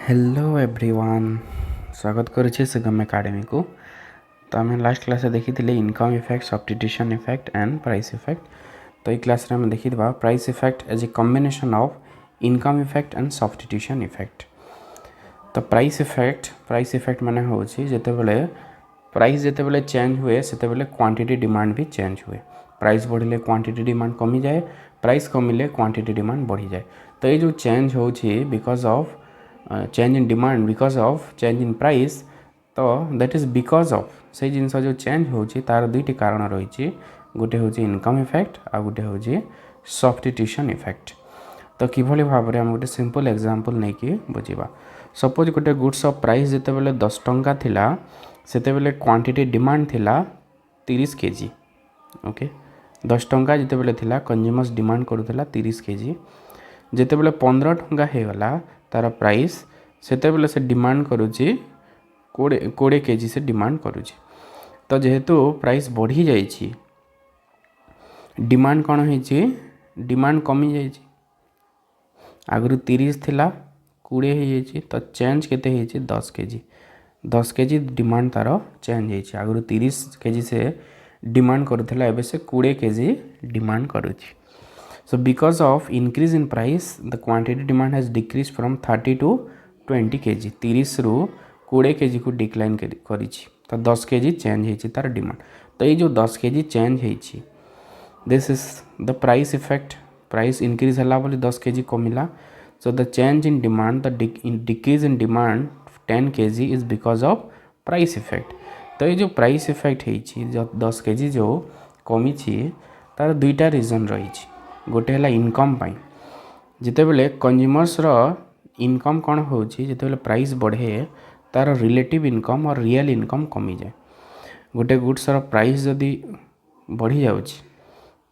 Hello everyone, स्वागत करुचे सुगम एकेडमी को। तो आम लास्ट क्लास देखी income effect, substitution effect and price effect. तो ये क्लास रे देखा price effect as a combination of income effect and substitution effect. तो प्राइस इफेक्ट माने होची जेतेबेले प्राइस जेतेबेले चेंज हुए सेतेबेले क्वांटिटी डिमांड भी चेंज हुए। प्राइस बढ़िले क्वांटिटी डिमांड कमी जाए, प्राइस कमिले क्वांटिटी डिमांड बढ़ी जाए। तो ये जो चेंज होची because of change in demand, because of change in price, तो दैट इज बिकॉज ऑफ से जिनस जो चेंज होची तार दुईटी कारण रही। गोटे हूँ इनकम इफेक्ट आ गोटे हूँ सब्स्टिट्यूशन इफेक्ट। तो किभली भाव में आम गोटे सिंपल एग्जांपल नहीं कि बुझा। सपोज गोटे गुड्स ऑफ प्राइस जितेबाला 10 टंका थिला सेतेबेले क्वांटिटी डिमांड थिला 30 केजी। ओके, 10 टंका जितेबाला थिला कंज्यूमर्स डिमांड करूला 30 केजी। जितेबाला 15 टंका होगला तार प्राइस सेतेबेले से डिमांड करुच्ची 20 केजी से डिमांड करुच्ची। तो जेहेतु प्राइस बढ़ी जाइए डिमांड कौन है, डिमांड कमी जाइए। आगु 30 थिला 20 हो जाइए, तो चेंज केते 10 केजी। 10 केजी डिमांड तार चेंज होइए। आगु 30 केजी से डिमांड करुला एबे से 20 केजी डिमांड करुच्ची। So because of increase in price, the quantity demand has decreased from 30 to 20 kg। 30 रु 20 kg को डिक्लाइन करी। तो 10 kg चेंज होइए तार डिमांड। तो ये जो 10 kg चेंज होइए, this is the price effect. Price increase है बोली 10 kg कमिला। So the change in demand, the decrease in demand 10 kg is because of price effect. तो ये जो प्राइस इफेक्ट होइए जो 10 kg जो कमी तार दुईटा रीजन रही। गोटे है इनकम पाई, जितेबेले कंज्यूमर्स इनकम कौन हो जितेबेले प्राइस बढ़े तार रिलेटिव इनकम और रियल इनकम कमी जाए। गोटे गुड्स प्राइस जदि बढ़ी जाउछि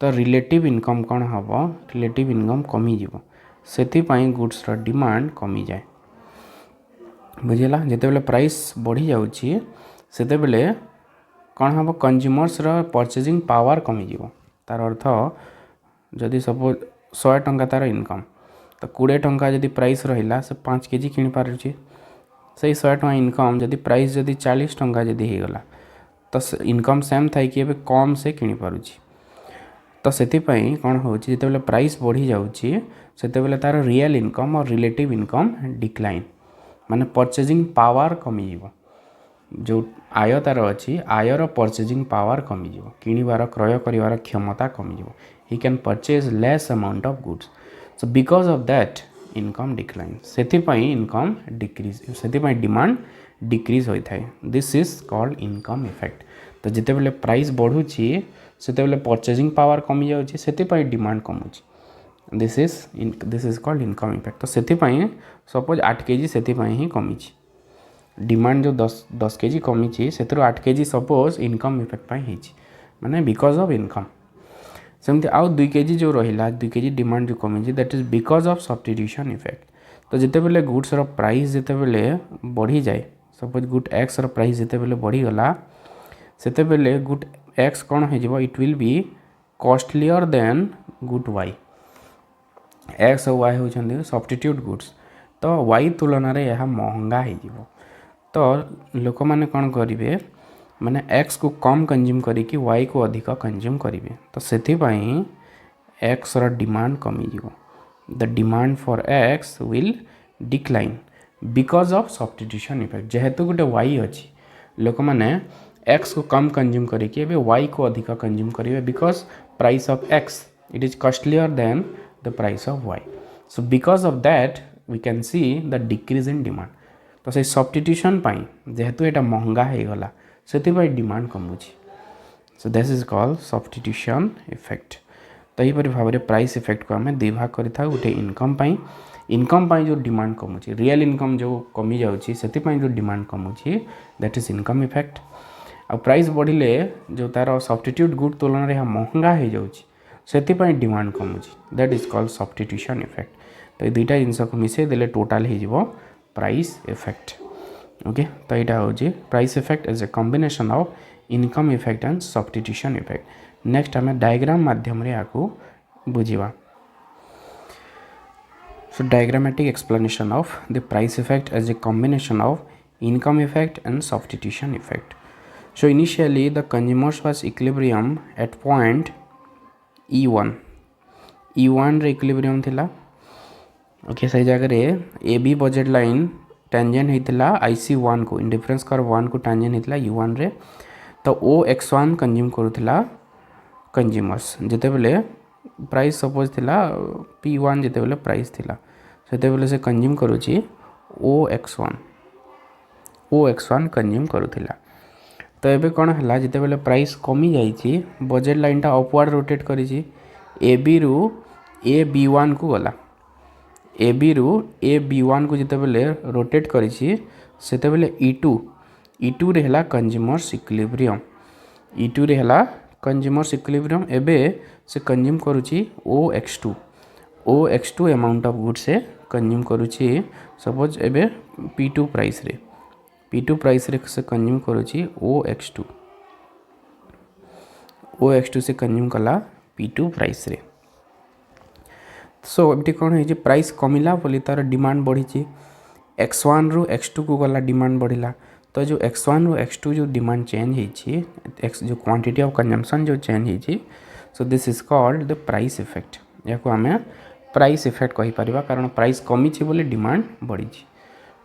तो रिलेटिव इनकम कौन हम, रिलेटिव इनकम कमी जीवो, सेथिपाई गुड्स डिमांड कमी जाए। बुझेला, जितेबेले प्राइस बढ़ी जाउछि सेतेबेले कौन हम, कंज्यूमर्स परचेजिंग पावर कमी जीवो। तार अर्थ जदि सपोज 100 टंका तार इनकम, तो 20 टंका जदि प्राइस रहिला से 5 केजी किनि पारुछि। से 100 टंका इनकम जदि प्राइस जदि 40 टंका जदि होगला तो इनकम सेम थाई कि एबे कम से किनि पारुछि। तो सेथिपाई कौन होछि जेतेबेले प्राइस बढ़ी जाउछि सेतेबेले तार रियल इनकम और रिलेटिव इनकम डिक्लाइन, माने परचेजिंग पावर कमी जीवो। जो आय तार अच्छी आयर परचेजिंग पावर कमी जीवो, किनिबार क्रय करिवार क्षमता कमी जीवो। He can purchase less amount of goods. So because of that income decline, सेथिपाई इनकम डिक्रीज, सेथिपाई डिमांड डिक्रीज होता है। This is called income effect. तो जितेबेले प्राइस बढ़ुची सेतेबेले परचेजिंग पावर कमी जाउची, सेथिपाई डिमांड कमुची। This is called income effect. तो सेथिपाई सपोज 8 केजी सेथिपाई ही कमीची, डिमांड जो 10 केजी कमीची सेथिरु 8 केजी सपोज इनकम इफेक्ट पाई हिची, माने बिकॉज ऑफ इनकम। सेमती आउ 2 केजी जो रहिला 2 केजी डिमांड जो कमी, that is because of substitution effect. तो जितेबेले गुड्स प्राइस जितेबेले बढ़ी जाए, सपोज गुड एक्स प्राइस जितेबेले बढ़ी गला सेतेबेले गुड एक्स कौन हो, it will be costlier than good Y. X और वाई होचंदी सब्स्टिट्यूट गुड्स, तो वाई तुलन में यह महंगा हो। तो लोक मैंने कौन करेंगे, माने एक्स को कम कंज्यूम करिकी वाई को अधिक कंज्यूम करेंगे। तो सेथिपाई एक्स रा डिमांड कमी जीवो। The demand for x will decline because of substitution effect. जेहेतु गोटे वाई अच्छी, लोक मैंने एक्स को कम कंज्यूम करिकी एबे वाई को अधिक कंज्यूम करेंगे, because price of X it is costlier than the price of Y. So because of that we can see the decrease in demand. तो से सब्स्टिट्यूशन पाई जेहेतु एटा महंगा हो गला सेथिपाई डिमांड कमुची। So this is called substitution effect. तो यहीपरि भाव में प्राइस इफेक्ट को आम 2 भाग करें। गोटे इनकम पाई जो डिमांड कमुची, रियल इनकम जो कमी जाउची सेथिपाई जो डिमांड कमुची, दैट इज इनकम इफेक्ट। आ प्राइस बढ़िले जो तार सब्स्टिट्यूट गुड तुलन में महंगा हो जाउची सेथिपाई डिमांड कमुची, that is called substitution effect. तो ये दुईटा जिनस को मिसई देले टोटाल हो प्राइस इफेक्ट। ओके, तो यहाँ हूँ price effect as a combination of income effect and substitution effect. Next आम डायग्राम माध्यम रे आपको बुझा। So diagrammatic explanation of the price effect as a combination of income effect and substitution effect. So initially the consumers was equilibrium at point E1. E1 रे equilibrium थिला. Okay सही जगह रे A B budget line tangent होता IC1 को indifference curve 1 को tangent होता U1 रे. तो OX1 कंज्यूम करूला कंज्यूमर्स जिते बेले प्राइस सपोज थिला P1 जिते बेले प्राइस थिला सेते बेले से कंज्यूम करूची OX1 कंज्यूम करूथिला. तो एबे कौन है जिते बेले प्राइस कमी जाइए बजेट लाइनटा अपवर्ड रोटेट करी ए बी रु ए B1 को गला ए बी रु ए B1 को जिते बेले रोटेट करी सेते बेले E2 रे हला कंज्यूमर्स इक्विलिब्रियम E2 रे हला कंज्यूमर्स इक्विलिब्रियम एबे से कंज्यूम करूची OX2 अमाउंट ऑफ गुड्स से कंज्यूम करूची सपोज एबे P2 प्राइस रे से कंज्यूम करूची OX2 से कंज्यूम कला P2 प्राइस रे. सो एबटी कौन है प्राइस कमिला बोली तार डिमांड बढ़ी X1 रु X2 को गला डिमांड बढ़िला. तो जो X1 रु X2 जो डिमांड चेंज होती जो क्वांटिटी ऑफ कंजम्पशन जो चेंज होती सो this is called the price effect. या आम प्राइस इफेक्ट कही पारिबा कारण प्राइस कमी बोली डिमांड बढ़ी.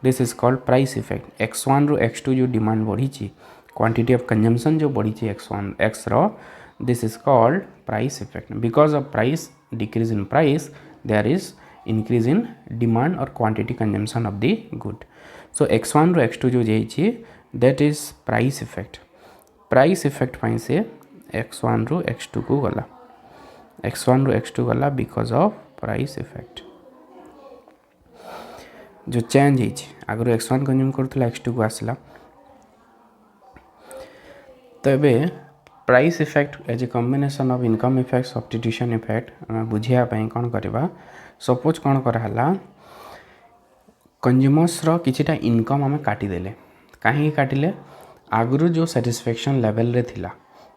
This is called price effect. X1 रु X2 जो डिमांड बढ़ी क्वांटिटी ऑफ कंजम्पशन जो बढ़ी X रो this is called price effect. Because of price decrease in price there is increase in demand or quantity consumption of the good. So X1 रो X2 जो जाइए that is price effect. Price effect पाइन से X1 रो X2 को गला because of price effect. जो change है आगर X1 कंज्यूम करूला X2 को आसला. तो एबे price effect as a combination of income effect substitution effect बुझिया पई कोन करबा. सपोज कौन कराला कंज्यूमर्स रो किछिटा इनकम आम काटिदेले कहीं काटिले आगुरु जो सैटिस्फैक्शन लेवल रे थिला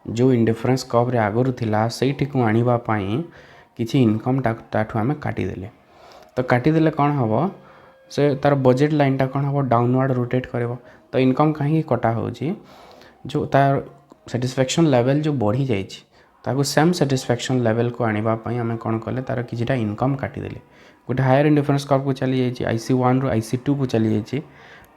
जो इंडिफरेंस कर्व रे आगुरु थिला सेठी को आनिबा पई किछि इनकम टाठू आम काटिदेले. तो काटिदेले कौन हबो से तार बजेट लाइनटा कौन हबो डाउनवर्ड रोटेट करबो. तो इनकम कहीं कटा होची जो तार सैटिस्फैक्शन लेवल जो बढ़ी जाइए ताको सेम सैटिस्फैक्शन लेवल को आनिबा पई आमे कोन कले तार किछिटा इनकम काटिदेले. गोटे हायर इंडिफरेंस कर्व को चली जाइए IC1 रु IC2 को चली जाइए.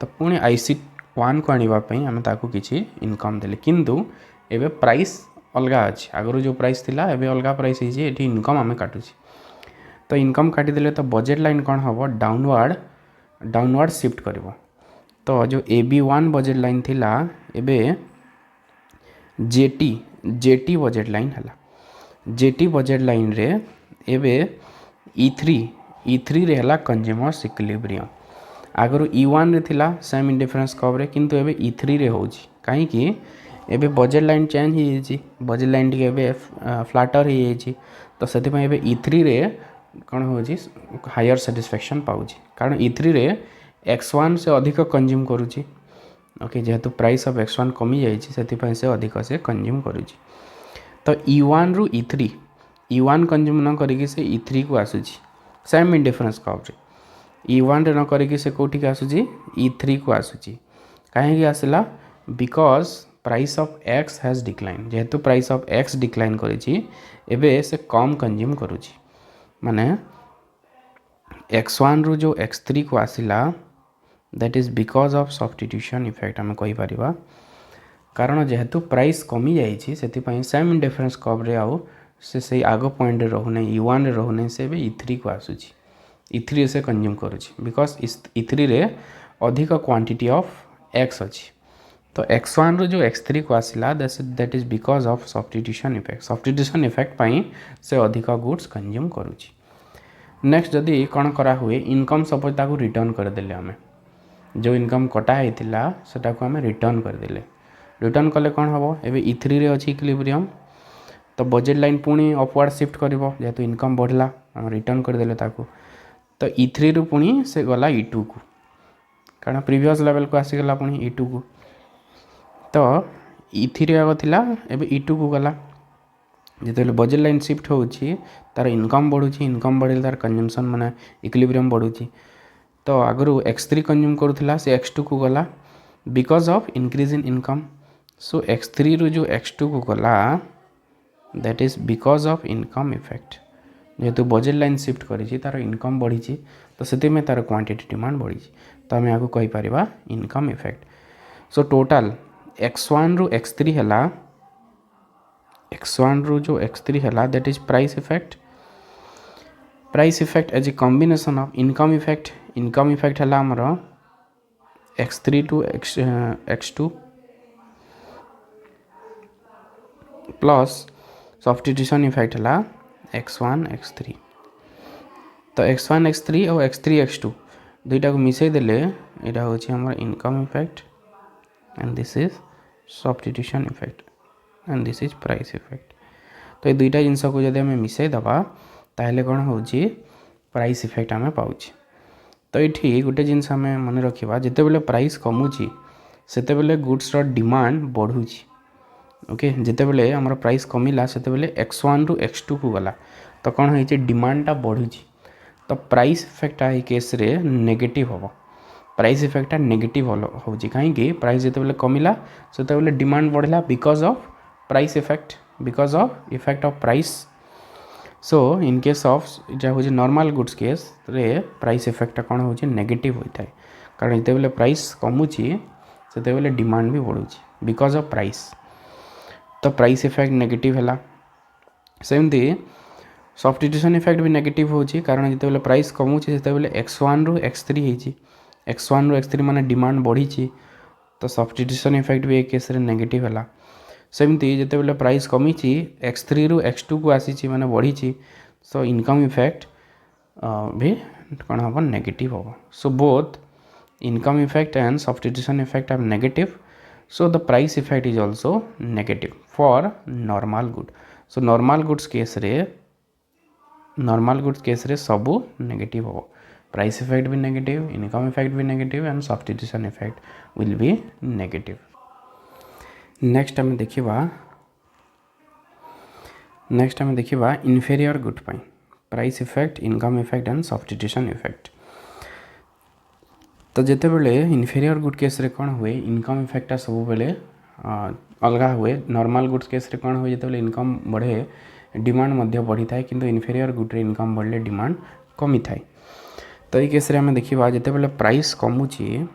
तो पुणी IC1 को आनिबा पई आमे ताको किछि इनकम देले किंतु एबे प्राइस अलगा अछि आगरो जो प्राइस थिला एबे अलगा प्राइस हिजे एठी इनकम आमे काटुछि. तो इनकम काटिदेले तो बजेट लाइन कौन हबो डाउनवर्ड शिफ्ट करबो. तो जो AB1 बजेट लाइन थिला एबे जेटी बजेट लाइन है. जेटी बजेट लाइन रे एबे E3 रे हला कंज्यूमर्स इक्विलिब्रियम आगर E1 रे थिला सेम इंडिफरेंस कर्व रे किंतु एबे E3 रे होची काहे कि एबे बजेट लाइन चेंज हो जाइए बजेट लाइन टी एबे फ्लैटर हो जाइए. तो सेति पई एबे E3 रे कौन होची हायर सैटिस्फैक्शन पाउची कारण E3 रे X1 से अधिक कंज्यूम करूची. ओके जेहेतु प्राइस ऑफ X1 कमी जाइए से अधिक से कंज्यूम करुँची. तो E1 रु E1 कंज्यूम न करिकी से E3 को आसूची सेम इंडिफरेंस कर्व रे. E1 रे न करिकी से कोठी के आसूची E3 को आसूची काहे आसला because price of X has decline. जेहेतु प्राइस ऑफ X डिक्लाइन करिची एबे से कम कंज्यूम करुची माने X1 रु जो X3 को आसिला that is because of substitution effect आम कही पारिबा कारण जेहेतु प्राइस कमी जाइए से सेम इंडिफरेंस कर्व रे आउ से आग पॉइंट रे रहूना E1 रे रहूना से E3 को आसूची E3 से कंज्यूम करुची बिकॉज E3 रे अधिक क्वांटिटी ऑफ X अच्छी. तो X1 रो जो X3 को आसिला that is because of substitution effect पाई से अधिक गुड्स कंज्यूम करुची. नेक्स्ट जदि कौन करा हुए इनकम सपोज ताको रिटर्न करदेले आमे जो इनकम कटा होता सेटा को आम रिटर्न करदेले. रिटर्न कले कौन हम एबे E3 रे अच्छी इक्विलिब्रियम. तो बजेट लाइन पुणी अपवर्ड शिफ्ट करिवो जेहेतु इनकम बढ़ला आम रिटर्न करदेले ताको. तो E3 रु पुणी से गला E2 को कारण प्रीवियस लेवल को आसीगला पुणी E2 को. तो E3 रे आगो थिला एबे E2 को गला जिते बजेट लाइन शिफ्ट होची तार इनकम बढ़ुची इनकम बढ़े तार कंजम्पशन माने इक्विलिब्रियम बढ़ुची तो आगु x3 कंज्यूम करूला से x2 को गला because of increase in income so x3 रु जो x2 को गला that is because of income effect जेहेतु बजेट लाइन शिफ्ट करी तार इनकम बढ़ी तो से तार क्वांटिटी डिमांड बढ़ी तो आम आपको कहीपर income effect so total x1 रु x3 है x1 रु जो x3 है that is price effect as a combination of income effect है आमर x3 to x2 plus substitution effect है x1 x3 तो x1 x3 और x3 x2 दुईटा को मिसई देले यहाँ हूँ आम income effect and this is substitution effect and this is price effect तो ये दुईटा जिनस को जब आम मिसई दबा ताहले कौन हो प्राइस इफेक्ट आम पाँच तो ये गोटे जिनस आम मन रखा जिते बड़े प्राइस कमुची सेते बेले गुड्स डिमांड बढ़ुची ओके जिते बड़े आम प्राइस कमिला से x1 रु x2 को गला तो कौन हो डिमांडटा बढ़ुची तो प्राइस इफेक्टा ये केस रे नेगेटिव हम प्राइस इफेक्टा नेगेटिव हो कहीं प्राइस जिते बड़े कमिला से डिमांड बढ़ला because of price effect because of effect of price so in case of इटा हूँ नॉर्मल गुड्स केस रे प्राइस इफेक्टा कौन हो नेगेटिव होता है कारण जिते बड़े प्राइस कमुची से डिमांड भी बढ़ुची बिकॉज ऑफ प्राइस तो प्राइस इफेक्ट नेगेटिव है सेमती सब्स्टिट्यूशन इफेक्ट भी नेगेटिव होची कारण जिते बड़े प्राइस कमुची से x1 रु x3 होची x1 रु x3 माने डिमांड बढ़ी तो सब्स्टिट्यूशन इफेक्ट भी एक केस रे नेगेटिव है सेमती जिते बड़े प्राइस कमी x3 रु x2 को आसी माने बढ़ी सो इनकम इफेक्ट भी कौन हम नेगेटिव हम so both income effect and substitution effect are negative so the price effect is also negative for normal good so normal goods case रे सबू नेगेटिव हो प्राइस इफेक्ट भी नेगेटिव इनकम इफेक्ट भी negative and substitution effect will be negative next आम देखा inferior good pi price effect income effect and substitution effect तो जिते बड़े इनफेरियर गुड केस रे कौन हुए इनकम इफेक्टा सब बेले अलग हुए नॉर्मल गुड्स केस रे कौन हुए जो इनकम बढ़े डिमांड मध्य बढ़ी थाए किंतु इनफेरियर गुड रे इनकम बढ़ले डिमांड कमी थाए तो ये केस रे हमें देखिबा जिते बड़े प्राइस कमुची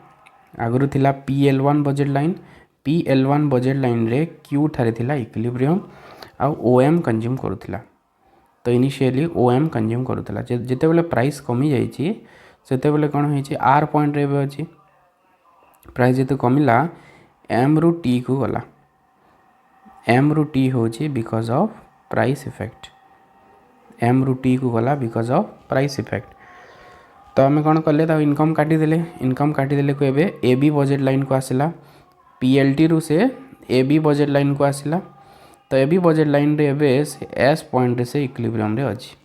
आगुरु थिला PL1 बजेट लाइन रे क्यू थारे थिला इक्विलिब्रियम आ OM कंज्यूम करूथिला तो इनिशियली OM कंज्यूम करूथिला जिते बड़े प्राइस कमी जाइछि सेते बेले कौन होइछि आर पॉइंट रे अच्छी प्राइस जिते कमिला एम रु टी को गला एम रु टी होछि because of price effect M रु टी को गला बिकॉज ऑफ प्राइस इफेक्ट तो आम कौन कले इनकम काटिदेले को एबे ए बी बजेट लाइन को आसला PLT रु से ए बी बजेट लाइन को आसला तो ए बी बजेट लाइन रे एबे एस पॉइंट से इक्विलिब्रियम रे अछि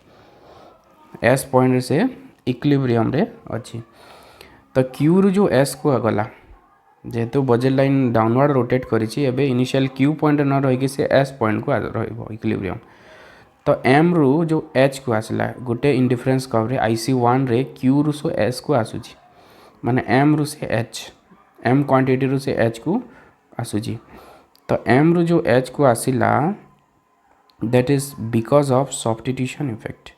एस पॉइंट से इक्विलिब्रियम रे अच्छी तो क्यू रु जो एस को गला जेहेतु बजेट लाइन डाउनवर्ड रोटेट करिछि एबे इनिशियल क्यू पॉइंट न रही से एस पॉइंट को रहिबो इक्विलिब्रियम तो एम रु जो एच को आसला गोटे इंडिफरेंस कर्व रे IC1 रे क्यू रु सो एस को आसुछि माने एम रु से एच एम क्वांटिटी रु से एच को आसुछि तो एम रु जो एच को आसिला that is because of substitution effect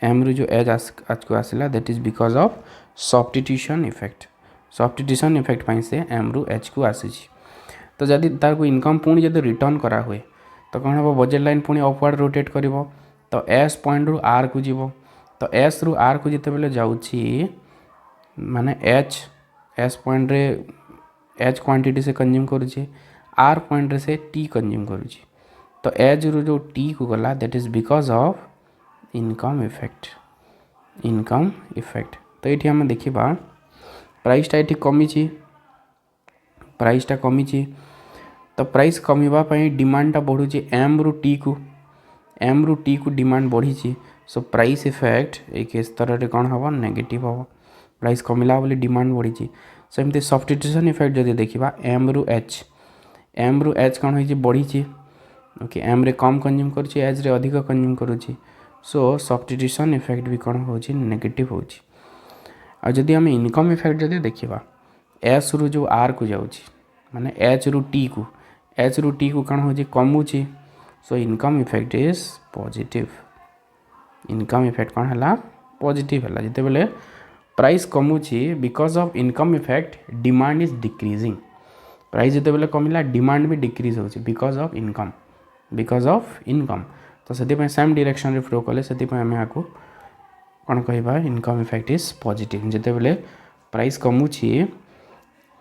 M रु जो एज आज को आसला that is because of substitution effect पाई से एम रु एच को आसी तो जदि तार को इनकम पुणी जब रिटर्न करा हुए तो कौन हम बजेट लाइन पुणी अपवर्ड रोटेट कर तो एस पॉइंट रु आर को जीव तो एस रु आर को जिते बेले जाउछि माने एच पॉइंट रे एच क्वांटिटी से कंज्यूम करुछि आर पॉइंट रे से टी कंज्यूम करुछि तो एज रु जो टी को गला that is because of income effect तो ये आम देखा प्राइसटा ये कमी तो प्राइस कमिवाई डिमांडटा बढ़ुची एम रु टी को डिमांड बढ़ी सो प्राइस इफेक्ट एक स्तर में कौन हम नेगेटिव हम प्राइस कमिला बोली डिमांड बढ़ी सेमती सब्स्टिट्यूशन इफेक्ट जब देखा एम रु एच कौन हो बढ़ी ओके एम रे कम कंज्यूम करुच्ची एच रे अधिक कंज्यूम करुच्ची सो सब्स्टिट्यूशन इफेक्ट भी कौन हो नेगेटिव हो जदि आम इनकम इफेक्ट जदि देखा एस रु जो आर को जाऊँगी माने एच रु टी को कौन हो कमुची so income effect is positive income effect कौन है पॉजिटिव है जिते बेले प्राइस कमुची because of income effect demand is decreasing price जिते बेले कमिला डिमांड भी डिक्रीज हो बिकॉज ऑफ इनकम तो से सेम डायरेक्शन रे फ्लो कले से आम आपको कौन कहवा इनकम इफेक्ट इज पॉजिटिव जिते बेले प्राइस कमुची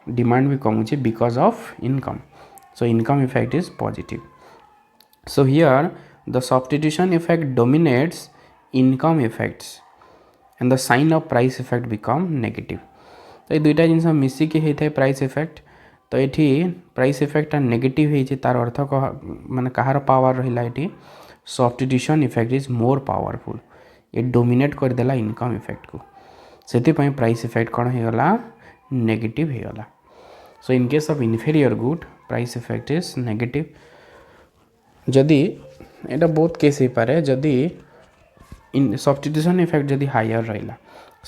डिमांड भी कमुची because of income so income effect is positive so here the substitution effect dominates income effects and the sign of price effect become negative तो ये दुईटा जिन मिसिकी होता है प्राइस इफेक्ट तो ये प्राइस इफेक्ट नेगेटिव होती तार अर्थ माने कहार पावर रहा ये substitution effect is more powerful ये डोमिनेट करदेला इनकम इफेक्ट को से प्राइस इफेक्ट कौन होगा नेगेटिव होगा so in case of inferior good price effect is negative जदि एटा बहुत केस हो पारे जदि इन सब्स्टिट्यूशन इफेक्ट जदि हायर रहा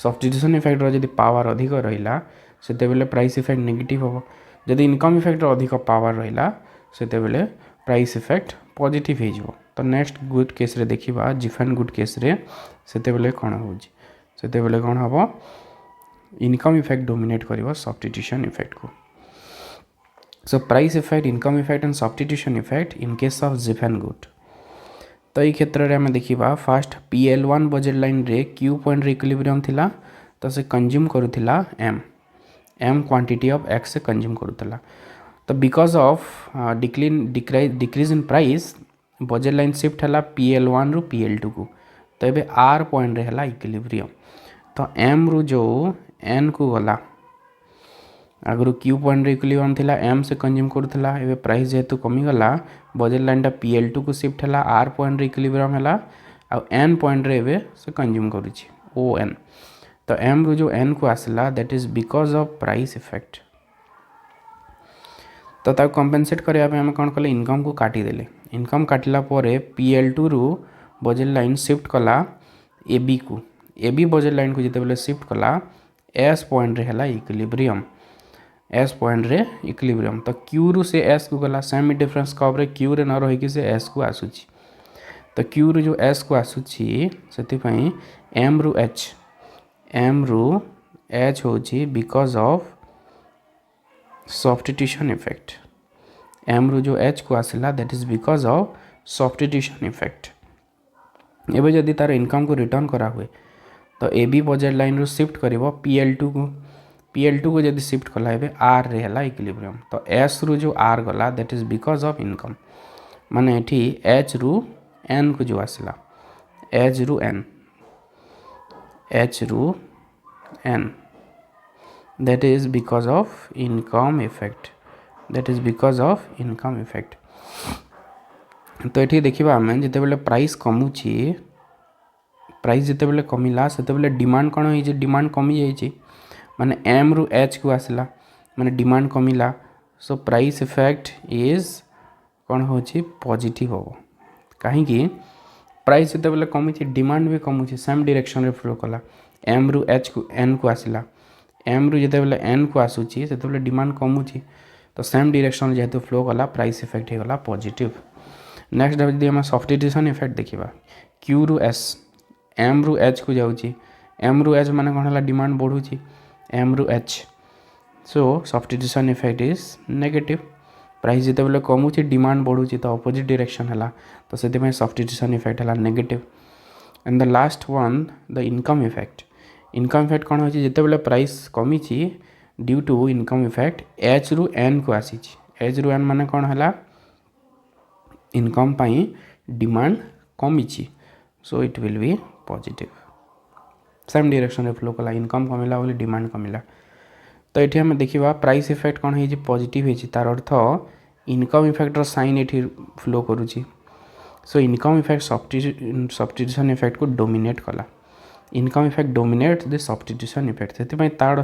सब्स्टिट्यूशन इफेक्ट जदि पावर अधिक रहा से प्राइस इफेक्ट नेगेटिव हम जदि इनकम इफेक्ट अधिक पावर रहा से प्राइस इफेक्ट पॉजिटिव हो तो नेक्स्ट गुड केस रे देखिबा जिफेन गुड केस रे सेते कौन हो कौन हम इनकम इफेक्ट डोमिनेट करिवो सब्स्टिट्यूशन इफेक्ट को so price effect income effect and substitution effect in case of Giffen good तो ये क्षेत्र में आम देखा फास्ट PL1 बजेट लाइन रे क्यू पॉइंट इक्विलिब्रियम थिला तो से कंज्यूम करुला एम क्वांटिटी ऑफ एक्स से कंज्यूम करुला तो because of decrease in price budget line shift है PL1 रु PL2 को तो ये आर पॉइंट रे है इक्विलिब्रियम तो एम रु जो एन को गला आगु क्यू पॉइंट इक्विलिब्रियम थिला एम से कंज्यूम करुला एबे प्राइस जेहेतु कमीगला बजेट लाइन PL2 को शिफ्ट है आर पॉइंट इक्विलिब्रियम है आ एन पॉइंट रे एबे से कंज्यूम करुछि ओ एन तो एम रु जो एन को आसला that is because of price effect तो ताको कंपेनसेट करबा पे हम कोन कले इनकम को काटिदेले इनकम काटिला परे PL2 रु बजेट लाइन शिफ्ट कला AB को AB बजेट लाइन को जिते शिफ्ट कला एस पॉइंट रे है इक्विलिब्रियम एस पॉइंट रे इक्विलिब्रियम तो क्यू रु से एस को गला सेमी डिफरेंस कब रे क्यू रे न रही से एस को आसुची तो क्यू रु जो एस को आसुची से एम रु एच होची because of substitution effect M रु जो एच को आसला that is because of substitution effect एबे जदि तार इनकम को रिटर्न करा हुए तो AB बजेट लाइन रु शिफ्ट करिवो PL2 को जदि शिफ्ट कला एबे आर रे हला इक्विलिब्रियम तो एस रु जो आर गला that is because of income माने एठी एच रु एन को जो आसला एच रु N that is because of income effect तो ये देखा आम जिते प्राइस कमुची प्राइस जिते कमिला से डिमांड कौन हो डिमांड कमी जाइए माने एम रु एच को आसला माने डिमांड कमिला सो प्राइस इफेक्ट इज कौन हो पॉजिटिव हम कहीं प्राइस जिते कमी डिमांड भी कमुची सेम डायरेक्शन रे फ्लो कला एम रु एच को एन को आसला एम रु जिते एन को आसूची से डिमांड कमुची तो सेम डायरेक्शन जेहेतु फ्लो कला प्राइस इफेक्ट होगा पॉजिटिव नेक्स्ट जब आम सब्स्टिट्यूशन इफेक्ट देखा क्यू रु एस एम रु एच को जाऊँगी एम रु एच माने कौन है डिमांड बढ़ुची एम रु H so substitution effect is negative price जिते कमुची डिमांड बढ़ुची तो अपोजिट डायरेक्शन है तो से सब्स्टिट्यूशन इफेक्ट है negative and the last one the income effect कौन हो जिते प्राइस कमी ड्यू टू इनकम इफेक्ट एच रु एन को आसी एच रु एन माने कौन है इनकम पाई डिमांड कमी so it will B positive same direction रे फ्लो कला इनकम कमिला बोली डिमांड कमिला तो ये आम देखा प्राइस इफेक्ट कौन हो पॉजिटिव होती तार अर्थ इनकम इफेक्टर साइन ये फ्लो करुच्ची so income effect substitution effect को डोमिनेट कला income effect dominate the substitution effect से तार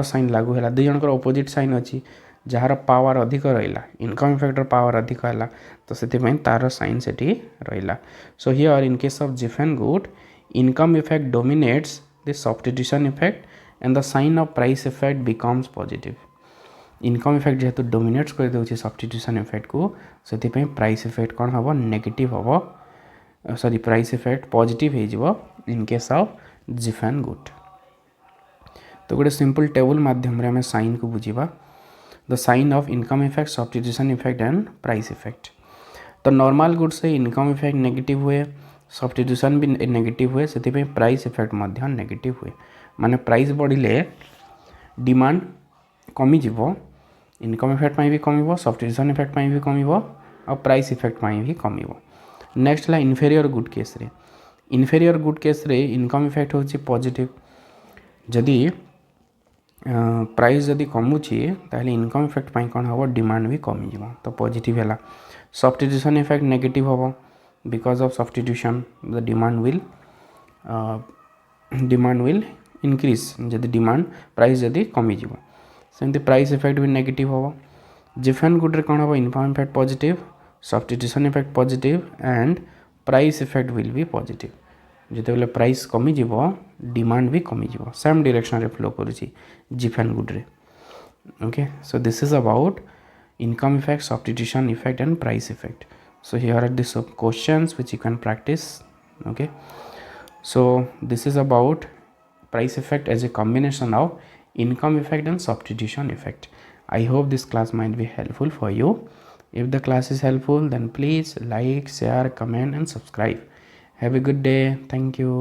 साइन लागू है दुई जनकर अपोजिट साइन अच्छी जार पावर अधिक रहा इनकम इफेक्टर पावर अधिक है तो से तार साइन से रहा. So here in case of Giffen good income effect dominates the substitution effect and the sign of price effect becomes positive. Income effect जेहेतु डोमिनेट्स कर देउछि सब्स्टिट्यूशन इफेक्ट को से प्राइस इफेक्ट कौन हम नेगेटिव हम सॉरी प्राइस इफेक्ट पॉजिटिव हो in case of Giffen good. तो गोटे सिंपल टेबल माध्यम आम साइन को बुझा the sign of income effect substitution effect and price effect. तो नॉर्मल गुड से इनकम इफेक्ट नेगेटिव हुए सब्स्टिट्यूशन भी नेगेटिव हुए से प्राइस इफेक्ट नेगेटिव हुए माने प्राइस बढ़िले डिमांड कमी जीवो इनकम इफेक्ट भी कम सब्स्टिट्यूशन इफेक्ट भी कम और प्राइस इफेक्ट भी कम. नेक्स्ट है इनफेरियर गुड केस रे इनफेरियर गुड केस रे इनकम इफेक्ट होची पॉजिटिव जदि प्राइस जदि कमुची ताहले इनकम इफेक्ट पाई कौन हम डिमांड भी कमी जीवो तो पॉजिटिव है. सब्स्टिट्यूशन इफेक्ट नेगेटिव हम because of substitution the demand will increase जदि डिमांड प्राइस जदि कमी जीवो सेमती प्राइस इफेक्ट भी नेगेटिव हम. जिफेन गुड रे कौन हम income effect positive substitution effect positive and price effect will भी पॉजिटिव. जिते प्राइस कमी जीवो डिमांड भी कमी जीवो सेम डायरेक्शन रे फ्लो करुची जिफेन गुड रे. Okay so this is about income effect substitution effect and price effect. So here are the some questions which you can practice. Okay, so this is about price effect as a combination of income effect and substitution effect. I hope this class might be helpful for you. If the class is helpful, then please like, share, comment and subscribe. Have a good day. Thank you.